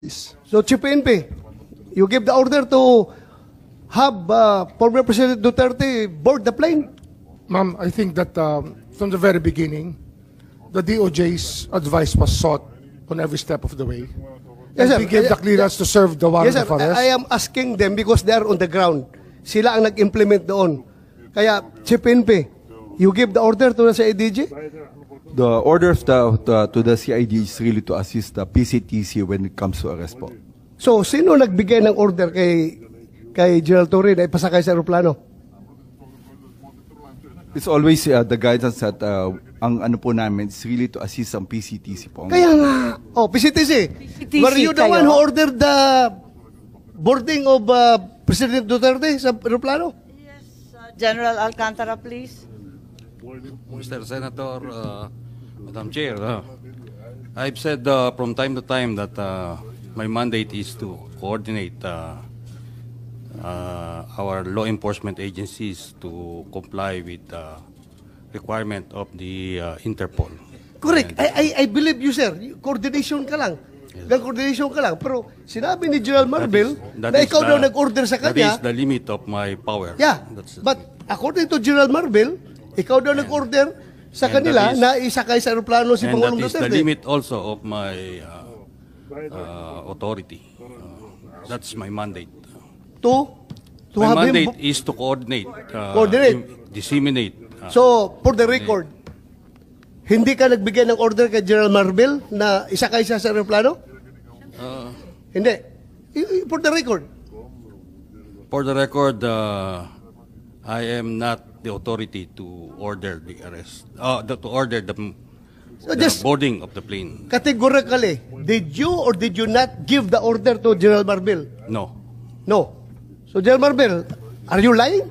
So, Chief PNP, you give the order to have former President Duterte board the plane? Ma'am, I think that from the very beginning, the DOJ's advice was sought on every step of the way. Yes, And sir. we gave the clearance to serve the warrant Yes, sir. of arrest. I am asking them because they are on the ground. Sila ang nag-implement doon. Kaya, Chief PNP, you give the order to the CIDG? The order of to the CID is really to assist the PCTC when it comes to arrest po. So, sino nagbigay ng order kay General Torre na ipasakay sa aeroplano? It's always the guidance that ang ano po namin is really to assist ang PCTC po. Kaya nga, PCTC. Were you the one who ordered the boarding of President Duterte sa aeroplano? Yes, General Alcantara, please. Mr. Senator, Madam Chair, I've said from time to time that my mandate is to coordinate our law enforcement agencies to comply with the requirement of the Interpol. Correct. And, I believe you, sir. Coordination ka lang. Coordination ka lang. Pero sinabi ni General Marvel na ikaw daw nag-order sa kanya. That is the limit of my power. Yeah. But according to General Marvel, ikaw daw nag-order sa kanila na isakay sa aeroplano si Pangulong And that is Duterte. the limit also of my authority. That's my mandate. To My have mandate him. is to coordinate, disseminate. So, for the record, hindi ka nagbigay ng order kay General Marvel na isakay siya sa aeroplano? Hindi. For the record. For the record, I am not the authority to order the arrest, to order the just- boarding of the plane. Categorically, did you or did you not give the order to General Marvel? No. No. So, General Marvel, are you lying?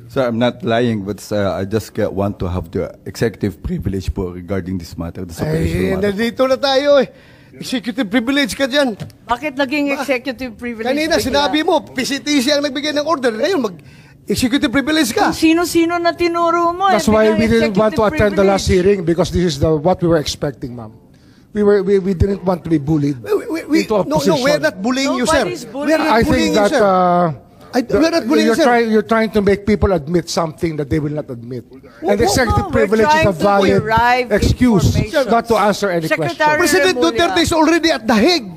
So I'm not lying, but I just want to have the executive privilege po regarding this matter, this Ay, operational matter. nandito na tayo eh. Executive privilege ka dyan. Bakit naging executive privilege? Kanina bigla? sinabi mo, PCTC ang nagbigay ng order. Ngayon, mag-executive privilege ka. Sino-sino na tinuro mo? That's why we didn't want to executive attend the last privilege. hearing because this is what we were expecting, ma'am. We didn't want to be bullied into a No, position. we're not bullying you, sir. Nobody's bullying. We're not I bullying think you, that sir. We're not bullying you, sir. you're trying to make people admit something that they will not admit. And no, executive we're privilege is trying a to valid derive excuse information. not to answer any Secretary question. President Remulla. Duterte is already at The Hague.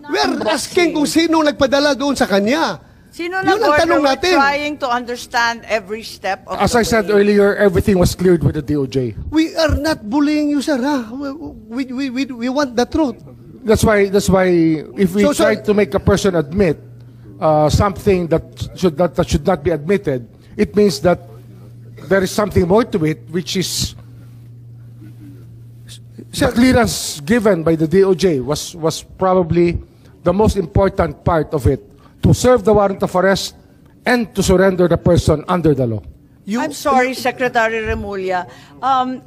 We're asking kung sino nagpadala doon sa kanya. Sino Yun ang nag-order? tanong We're natin. trying to understand every step of As the I said way. earlier, everything was cleared with the DOJ. We are not bullying you, sir. Ha? We want the truth. That's why if we So, try sir- to make a person admit something that should not be admitted, it means that there is something more to it, which is the clearance given by the DOJ was probably the most important part of it, to serve the warrant of arrest and to surrender the person under the law. I'm sorry, Secretary Remulla.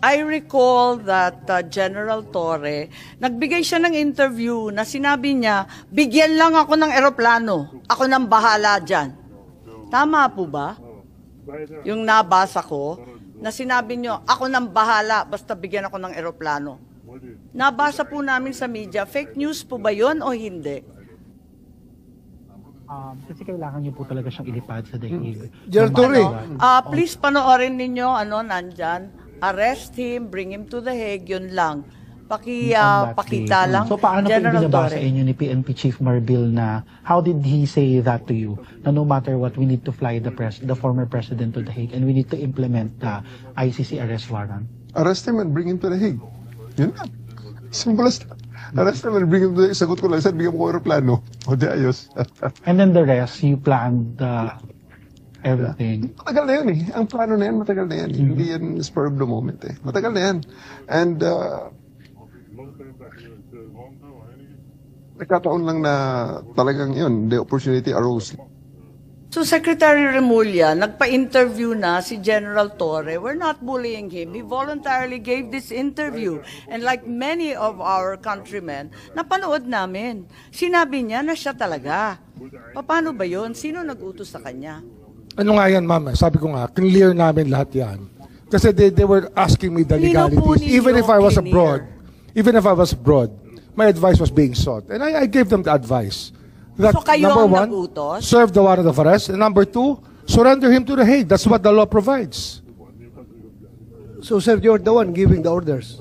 I recall that General Torre, nagbigay siya ng interview na sinabi niya, bigyan lang ako ng eroplano. Ako nang bahala dyan. Tama po ba? Yung nabasa ko, na sinabi niyo, ako nang bahala, basta bigyan ako ng eroplano. Nabasa po namin sa media, fake news po ba yun o hindi? Kasi kailangan niyo po talaga siyang ilipad sa daig. General Torre. Please panoorin ninyo, nandyan, arrest him, bring him to the Hague, yun lang. Pakita lang. So paano po General ibinabasa Torre. inyo ni PNP Chief Marbil na how did he say that to you? Na no matter what, we need to fly the former president to the Hague and we need to implement the ICC arrest warrant. Arrest him and bring him to the Hague. Yun na. Simple as that. Arrest him and bring him to the Hague. Sagot ko lang, sir, bigyan mo ko aeroplano. O di ayos. And then the rest, you planned everything. Matagal na yun eh. Ang plano na yan, matagal na yan. Hindi yan spur of the moment eh. Matagal na yan. And nagkataon lang na talagang yun, the opportunity arose. So Secretary Remulla, nagpa-interview na si General Torre. We're not bullying him. He voluntarily gave this interview. And like many of our countrymen, napanood namin. Sinabi niya na siya talaga. Paano ba yun? Sino nag-utos sa kanya? Ano nga yan, ma'am? Sabi ko nga, clear namin lahat yan. Kasi they were asking me the Sino po legalities. ninyo Even if I was clear? abroad, even if I was abroad, my advice was being sought. And I gave them the advice. That, So kayo number ang one, nagutos? serve the warrant of arrest. And number two, surrender him to the Hague. That's what the law provides. So, sir, you're the one giving the orders.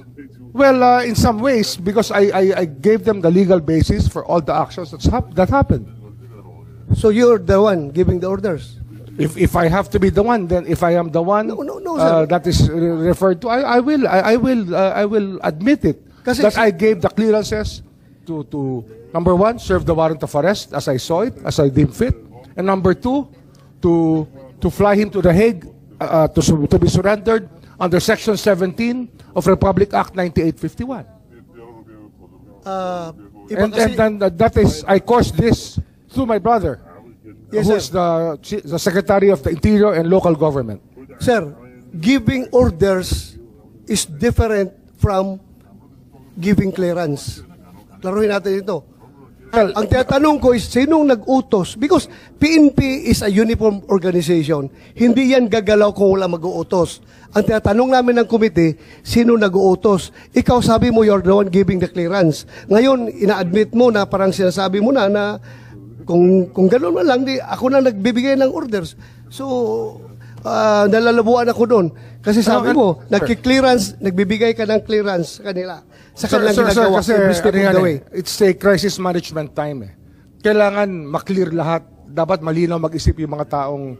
Well, in some ways, because I gave them the legal basis for all the actions that happened. So, you're the one giving the orders. If I have to be the one, then if I am the one No, sir. that is referred to, I will admit it. Kasi that I gave the clearances to number one, serve the warrant of arrest as I saw it, as I deemed fit, and number two, to fly him to the Hague to be surrendered under Section 17 of Republic Act 9851. And then that is, I caused this through my brother, Yes, who is the Secretary of the Interior and Local Government. Sir, giving orders is different from giving clearance. Klaruhin natin ito. Well, Ang tinatanong ko is, sinong nag-utos? Because PNP is a uniform organization. Hindi yan gagalaw kung wala mag-uutos. Ang tinatanong namin ng komite, sino nag-uutos? Ikaw sabi mo, you're the one giving the clearance. Ngayon, ina-admit mo na parang sinasabi mo na kung gano'n man lang, ako na nagbibigay ng orders. So, nalalabuan ako doon. Kasi sabi mo, nagki-clearance, nagbibigay ka ng clearance sa kanila. Sa kanilang ginagawa. Kasi, every step of the way. it's a crisis management time. Kailangan maklear lahat. Dapat malinaw mag-isip yung mga taong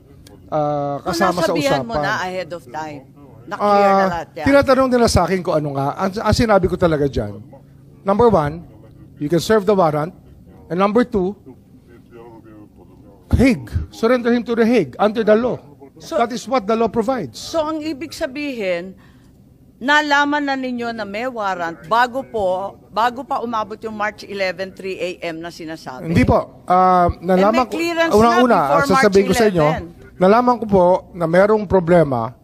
kasama sa nasabihan usapan. mo na ahead of time. Na-clear na lahat yan. Tinatanong nila sa akin kung ano nga. Ang sinabi ko talaga dyan, number one, you can serve the warrant. And number two, Hague. Surrender him to the Hague under the law. That is what the law provides. So ang ibig sabihin, nalaman na ninyo na may warrant bago pa umabot yung March 11, 3 a.m. na sinasabi. Hindi po. Nalaman may clearance ko, na una, before sasabihin ko March sa inyo, 11. nalaman ko po na merong problema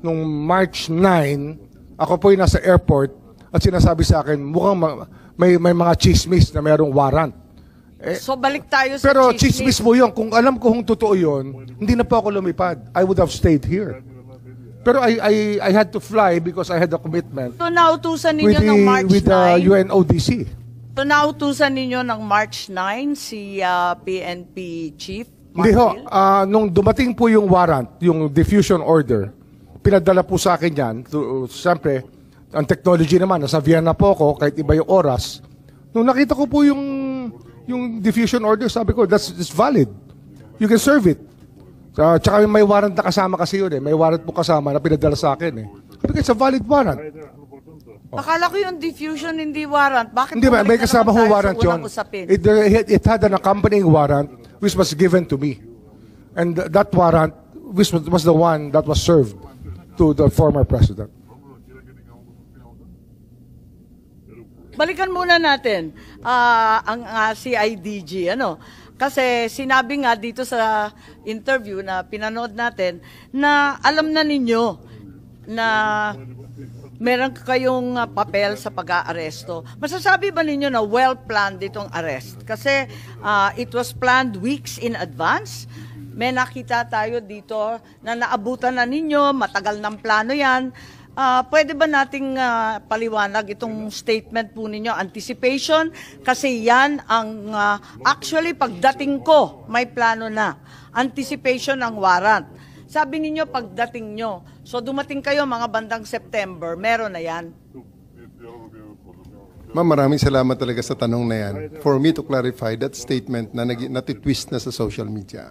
nung March 9, ako po yung nasa airport at sinasabi sa akin, mukhang may mga chismis na merong warrant. So balik tayo sa Pero chismis. chismis mo yun. Kung alam ko kung totoo yun, hindi na po ako lumipad. I would have stayed here. Pero I had to fly because I had a commitment So nautusan with ninyo ng March the 9. UNODC. So nautusan ninyo ng March 9 si PNP Chief Hindi ho. Martil? Nung dumating po yung warrant, yung diffusion order, pinadala po sa akin yan. Siyempre, ang technology naman, nasa Vienna po ako, kahit iba yung oras. Nung nakita ko po yung diffusion order, sabi ko, that's valid. You can serve it. Tsaka may warrant na kasama kasi yun eh. May warrant po kasama na pinadala sa akin eh. Sabi ko, it's a valid warrant. Akala ko yung diffusion hindi warrant. Bakit Hindi ba, bumalik may na kasama naman ho tayo sa warrant unang yun. usapin? It had an accompanying warrant which was given to me. And that warrant which was the one that was served to the former president. Balikan muna natin ang CIDG, ano? Kasi sinabi nga dito sa interview na pinanood natin na alam na ninyo na meron kayong papel sa pag-aaresto. Masasabi ba ninyo na well-planned itong arrest? Kasi it was planned weeks in advance. May nakita tayo dito na naabutan na ninyo, matagal ng plano yan. Pwede ba nating paliwanag itong statement po ninyo, anticipation? Kasi yan ang actually pagdating ko, may plano na. Anticipation ng warrant. Sabi ninyo pagdating nyo. So dumating kayo mga bandang September, meron na yan. Ma'am, maraming salamat talaga sa tanong na yan. For me to clarify that statement na natitwist na sa social media.